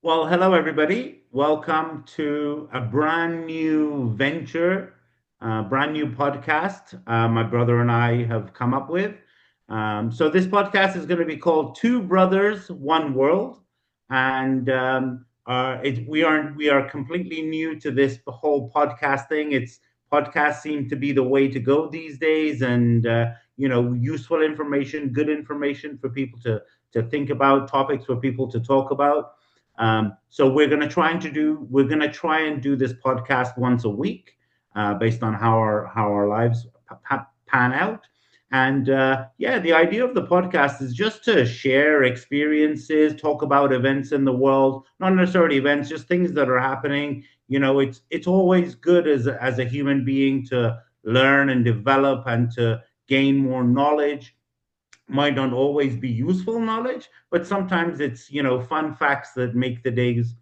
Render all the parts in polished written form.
Well, hello, everybody. Welcome to a brand new venture, brand new podcast my brother and I have come up with. So, this podcast is going to be called Two Brothers, One World. And we are completely new to this whole podcast thing. Podcasts seem to be the way to go these days. And, useful information, good information for people to think about, topics for people to talk about. So we're gonna try and do this podcast once a week, based on how our lives pan out. And yeah, the idea of the podcast is just to share experiences, talk about events in the world, not necessarily events, just things that are happening. It's always good as a human being to learn and develop and to gain more knowledge. Might not always be useful knowledge, but sometimes it's fun facts that make the days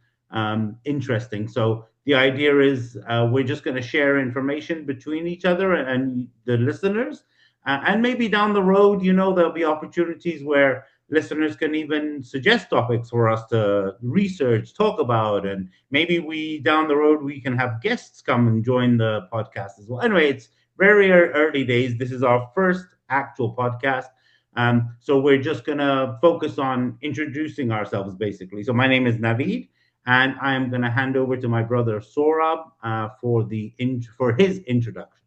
interesting. So the idea is we're just going to share information between each other and the listeners, and maybe down the road, there'll be opportunities where listeners can even suggest topics for us to research, talk about, and maybe we down the road we can have guests come and join the podcast as well. Anyway, it's very early days. This is our first actual podcast. So we're just going to focus on introducing ourselves, basically. So my name is Naveed, and I am going to hand over to my brother Sorab for his introduction.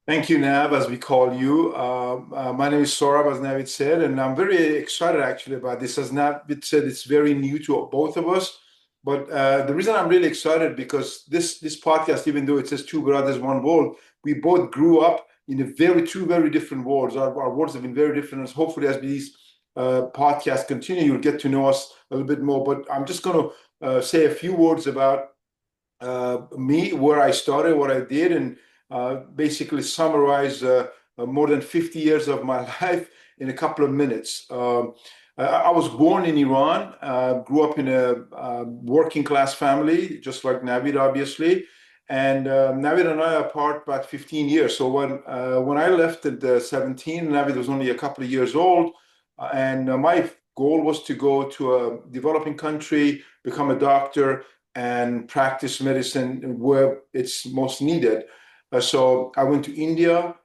Thank you, Nav, as we call you. My name is Saurabh, as Navid said, and I'm very excited actually about this. As Navid said, it's very new to both of us. But the reason I'm really excited because this podcast, even though it says two brothers, one world, we both grew up in two very different worlds. Our worlds have been very different. And hopefully, as these podcasts continue, you'll get to know us a little bit more. But I'm just going to say a few words about me, where I started, what I did, and basically summarize more than 50 years of my life in a couple of minutes. I was born in Iran, grew up in a working class family, just like Navid, obviously. And Navid and I are apart about 15 years. So when I left at 17, Navid was only a couple of years old. And my goal was to go to a developing country, become a doctor, and practice medicine where it's most needed. So I went to India,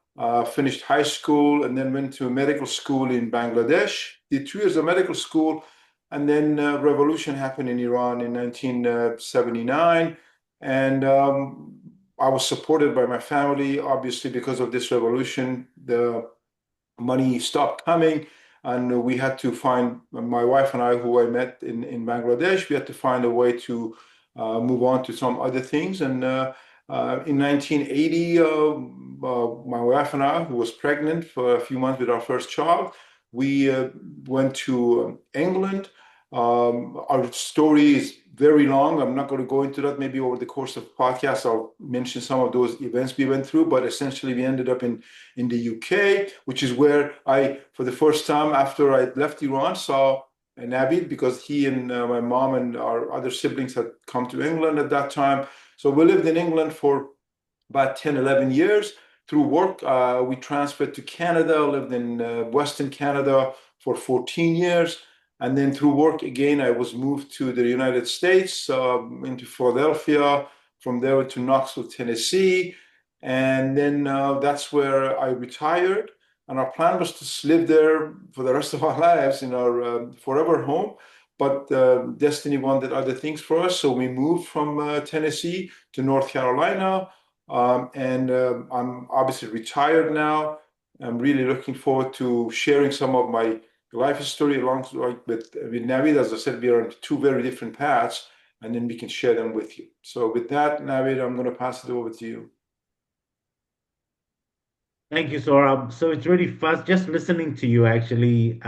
finished high school, and then went to medical school in Bangladesh. Did 2 years of medical school, and then revolution happened in Iran in 1979, and I was supported by my family. Obviously, because of this revolution, the money stopped coming, and we had to find my wife and I, who I met in Bangladesh. We had to find a way to move on to some other things, and in 1980, my wife and I, who was pregnant for a few months with our first child, we went to England. Our story is very long. I'm not going to go into that. Maybe over the course of the podcast, I'll mention some of those events we went through. But essentially, we ended up in the UK, which is where I, for the first time after I left Iran, saw Navid, because he and my mom and our other siblings had come to England at that time. So we lived in England for about 10, 11 years. Through work, we transferred to Canada, lived in Western Canada for 14 years. And then through work again, I was moved to the United States, into Philadelphia, from there to Knoxville, Tennessee. And then that's where I retired. And our plan was to live there for the rest of our lives in our forever home. But destiny wanted other things for us. So we moved from Tennessee to North Carolina. And I'm obviously retired now. I'm really looking forward to sharing some of my life story alongside with Navid. As I said, we are on two very different paths, and then we can share them with you. So with that, Navid, I'm going to pass it over to you. Thank you, Sorab. So it's really fun just listening to you actually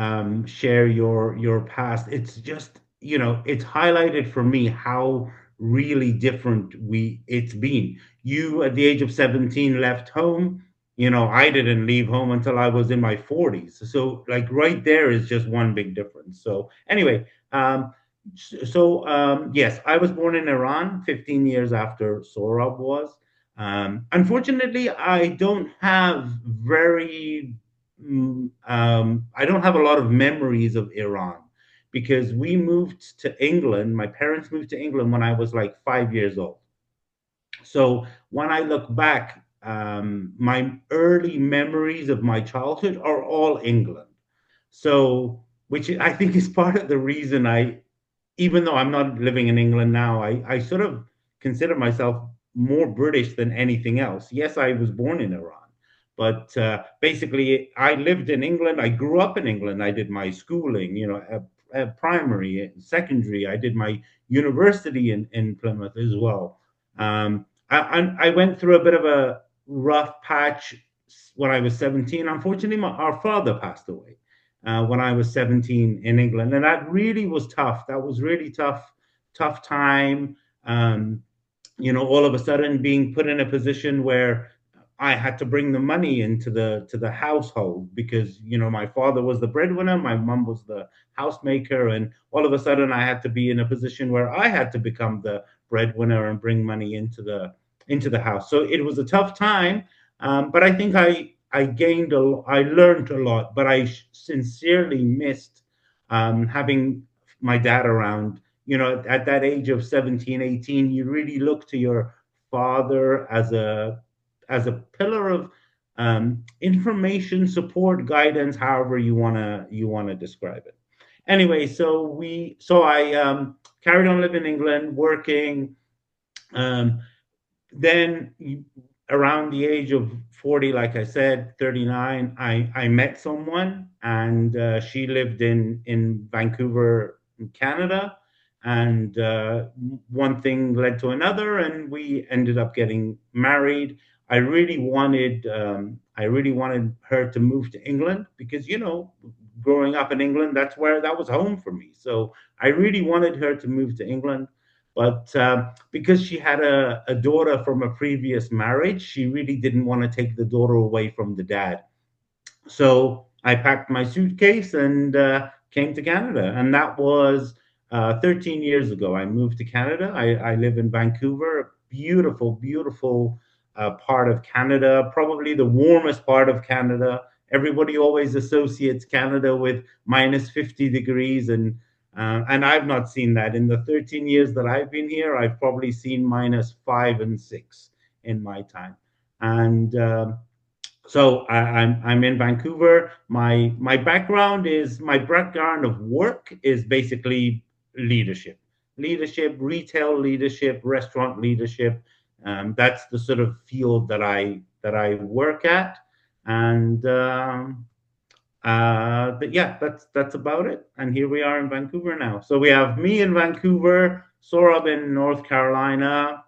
share your past. It's just, it's highlighted for me how really different it's been. You at the age of 17 left home. I didn't leave home until I was in my 40s. So like right there is just one big difference. So anyway, yes, I was born in Iran 15 years after Sorab was. Unfortunately, I don't have a lot of memories of Iran because we moved to England. My parents moved to England when I was like 5 years old. So when I look back, my early memories of my childhood are all England. So, which I think is part of the reason even though I'm not living in England now, I sort of consider myself more British than anything else. Yes, I was born in Iran, but basically, I lived in England. I grew up in England. I did my schooling, primary, secondary. I did my university in Plymouth as well. I went through a bit of a rough patch when I was 17. Unfortunately, our father passed away when I was 17 in England. And that really was tough. That was really tough time. Um, all of a sudden being put in a position where I had to bring the money into the household because my father was the breadwinner, my mom was the housemaker, and all of a sudden I had to be in a position where I had to become the breadwinner and bring money into the house. So it was a tough time, but I think I learned a lot, but I sincerely missed having my dad around. At that age of 17, 18, you really look to your father as a pillar of information, support, guidance, however you want to describe it. Anyway, so I carried on living in England, working. Um, then around the age of 40, like I said, 39, I met someone, and she lived in Vancouver, Canada. And one thing led to another, and we ended up getting married. I really wanted her to move to England because, growing up in England, that was home for me. So I really wanted her to move to England. But because she had a daughter from a previous marriage, she really didn't want to take the daughter away from the dad. So I packed my suitcase and came to Canada. And that was 13 years ago. I moved to Canada. I live in Vancouver, a beautiful, beautiful part of Canada, probably the warmest part of Canada. Everybody always associates Canada with minus 50 degrees. And I've not seen that. In the 13 years that I've been here, I've probably seen minus 5 and 6 in my time. And so I'm in Vancouver. My background of work is basically leadership, retail leadership, restaurant leadership. That's the sort of field that I work at, and but yeah, that's about it. And here we are in Vancouver now. So we have me in Vancouver, Saurabh in North Carolina,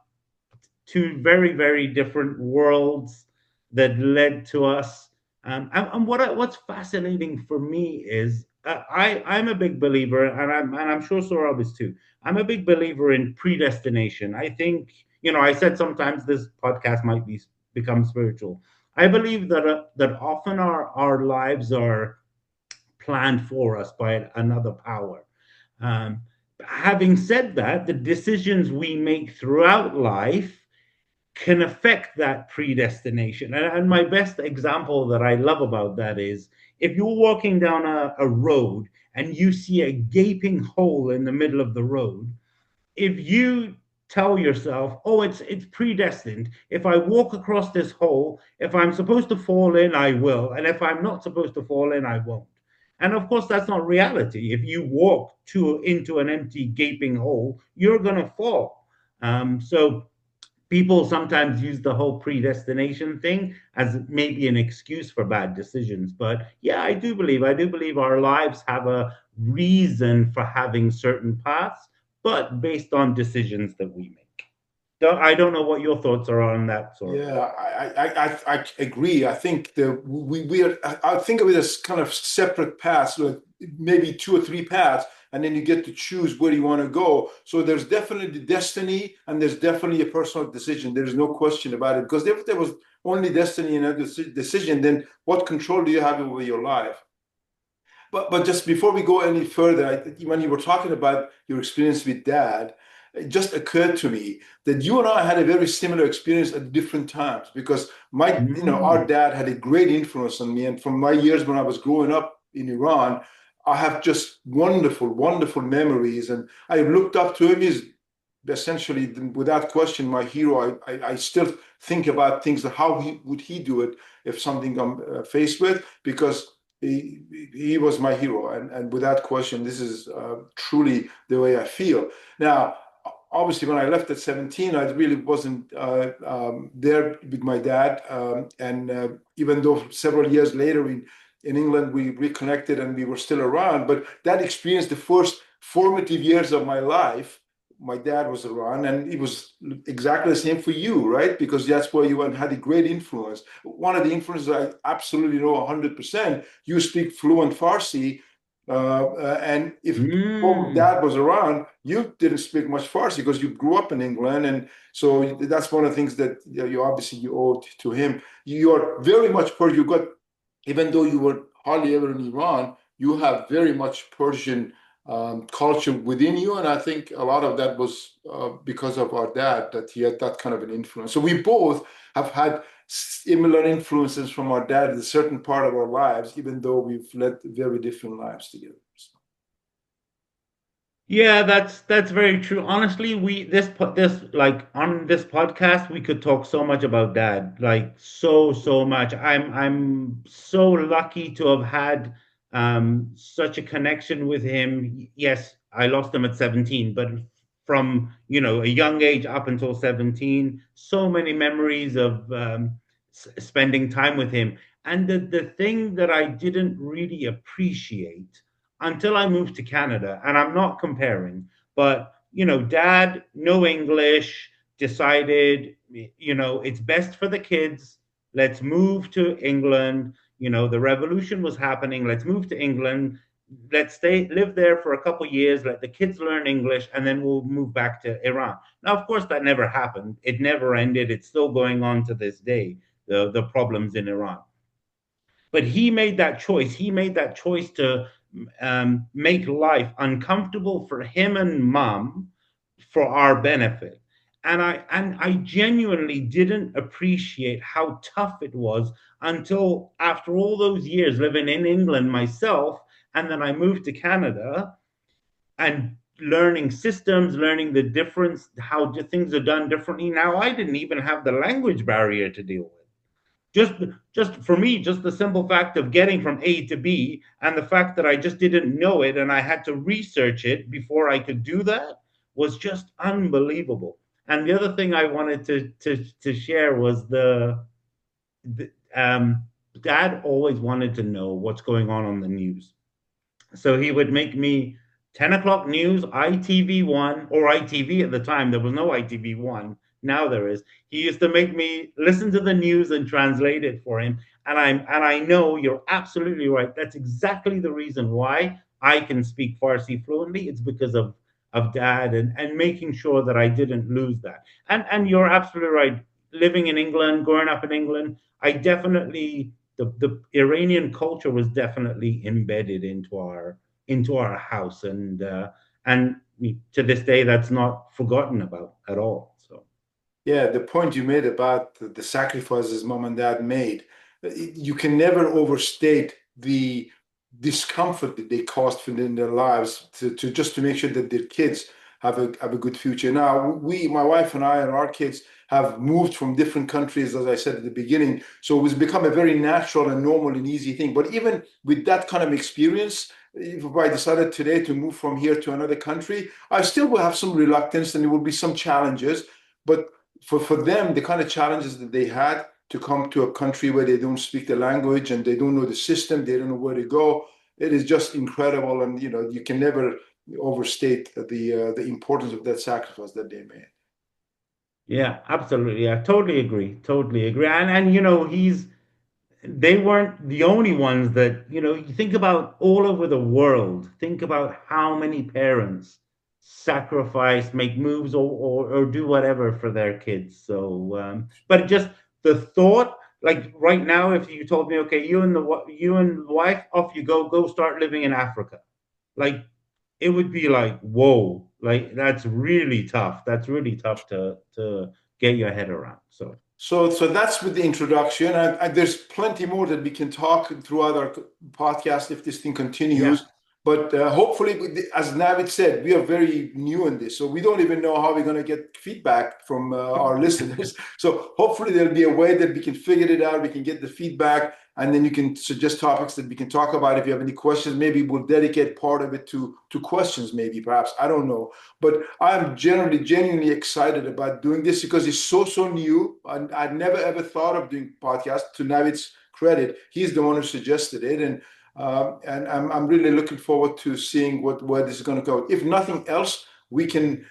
two very, very different worlds that led to us. And what's fascinating for me is I'm a big believer, and I'm sure Saurabh is too. I'm a big believer in predestination. I think I said sometimes this podcast might become spiritual. I believe that often our lives are planned for us by another power. Um, Having said that, the decisions we make throughout life can affect that predestination. And my best example that I love about that is if you're walking down a road and you see a gaping hole in the middle of the road, if you tell yourself, oh, it's predestined. If I walk across this hole, if I'm supposed to fall in, I will. And if I'm not supposed to fall in, I won't. And of course, that's not reality. If you walk into an empty, gaping hole, you're going to fall. So people sometimes use the whole predestination thing as maybe an excuse for bad decisions. But yeah, I do believe our lives have a reason for having certain paths, but based on decisions that we make. I don't know what your thoughts are on that, sort of. Yeah, I agree. I think I think of it as kind of separate paths, like maybe two or three paths, and then you get to choose where you want to go. So there's definitely destiny, and there's definitely a personal decision. There's no question about it. Because if there was only destiny and a decision, then what control do you have over your life? But just before we go any further, when you were talking about your experience with dad, it just occurred to me that you and I had a very similar experience at different times because our Mm. dad had a great influence on me. And from my years when I was growing up in Iran, I have just wonderful, wonderful memories. And I looked up to him. He's essentially, without question, my hero. I still think about things like how would he do it if something I'm faced with, because he was my hero. And without question, this is truly the way I feel. Now, obviously, when I left at 17, I really wasn't there with my dad. And even though several years later in England, we reconnected and we were still around. But that experience, the first formative years of my life, my dad was around, and it was exactly the same for you, right? Because that's where you had a great influence. One of the influences I absolutely know 100%, you speak fluent Farsi. And if Mm. dad was around, you didn't speak much Farsi because you grew up in England. And so that's one of the things that you obviously you owe to him. You're very much Persian. You got, even though you were hardly ever in Iran, you have very much Persian culture within you. And I think a lot of that was because of our dad, that he had that kind of an influence. So we both have had similar influences from our dad in a certain part of our lives, even though we've led very different lives together. Yeah, that's very true. Honestly, we this like on this podcast we could talk so much about dad, like so much. I'm so lucky to have had such a connection with him. Yes, I lost him at 17, but from, a young age up until 17, so many memories of spending time with him. And the thing that I didn't really appreciate until I moved to Canada, and I'm not comparing, but dad, no English, decided, it's best for the kids. Let's move to England. The revolution was happening. Let's move to England. Let's live there for a couple of years. Let the kids learn English, and then we'll move back to Iran. Now, of course, that never happened. It never ended. It's still going on to this day. The problems in Iran, but he made that choice. He made that choice to make life uncomfortable for him and mom for our benefit. And I genuinely didn't appreciate how tough it was until after all those years living in England myself, and then I moved to Canada and learning systems, learning the difference, how things are done differently. Now I didn't even have the language barrier to deal with. Just for me, just the simple fact of getting from A to B, and the fact that I just didn't know it and I had to research it before I could do that, was just unbelievable. And the other thing I wanted to share was the dad always wanted to know what's going on the news. So he would make me 10 o'clock news, ITV1, or ITV at the time. There was no ITV1. Now there is. He used to make me listen to the news and translate it for him. And I know you're absolutely right. That's exactly the reason why I can speak Farsi fluently. It's because of dad, and making sure that I didn't lose that. And you're absolutely right. Living in England, growing up in England, I definitely, the Iranian culture was definitely embedded into our house, and to this day that's not forgotten about at all. So Yeah, the point you made about the sacrifices mom and dad made, you can never overstate the discomfort that they caused in their lives to just to make sure that their kids have a good future. Now, my wife and I and our kids have moved from different countries, as I said at the beginning, so it's become a very natural and normal and easy thing. But even with that kind of experience, if I decided today to move from here to another country, I still will have some reluctance and there will be some challenges. But for them, the kind of challenges that they had to come to a country where they don't speak the language and they don't know the system, they don't know where to go, it is just incredible. And you can never overstate the importance of that sacrifice that they made. yeah, absolutely, I totally agree. And they weren't the only ones that, you think about all over the world. Think about how many parents sacrifice, make moves, or do whatever for their kids. So, but just the thought, like right now, if you told me, okay, you and the wife, off you go start living in Africa, like it would be like, whoa, like that's really tough. That's really tough to get your head around. So, So that's with the introduction, and there's plenty more that we can talk throughout our podcast if this thing yeah. continues. But hopefully, as Navid said, we are very new in this, so we don't even know how we're going to get feedback from our listeners. So hopefully, there'll be a way that we can figure it out. We can get the feedback, and then you can suggest topics that we can talk about. If you have any questions, maybe we'll dedicate part of it to questions. Maybe, perhaps, I don't know. But I'm generally genuinely excited about doing this because it's so new. I never ever thought of doing podcasts. To Navid's credit, he's the one who suggested it, and I'm really looking forward to seeing where this is going to go. If nothing else, we can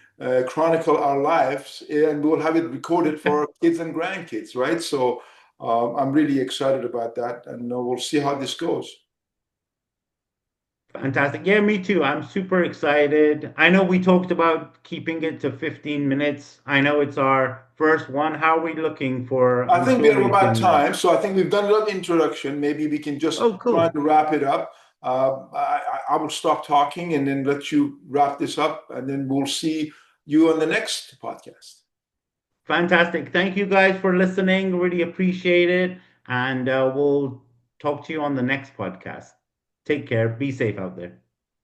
chronicle our lives, and we'll have it recorded for our kids and grandkids, right? So I'm really excited about that, and we'll see how this goes. Fantastic. Yeah, me too. I'm super excited. I know we talked about keeping it to 15 minutes. I know it's our first one. How are we looking for? I I'm think we sure have we about can. time, so I think we've done a little introduction. Maybe we can just Oh, try cool. to wrap it up. I will stop talking and then let you wrap this up, and then we'll see you on the next podcast. Fantastic. Thank you guys for listening. Really appreciate it. And we'll talk to you on the next podcast. Take care. Be safe out there.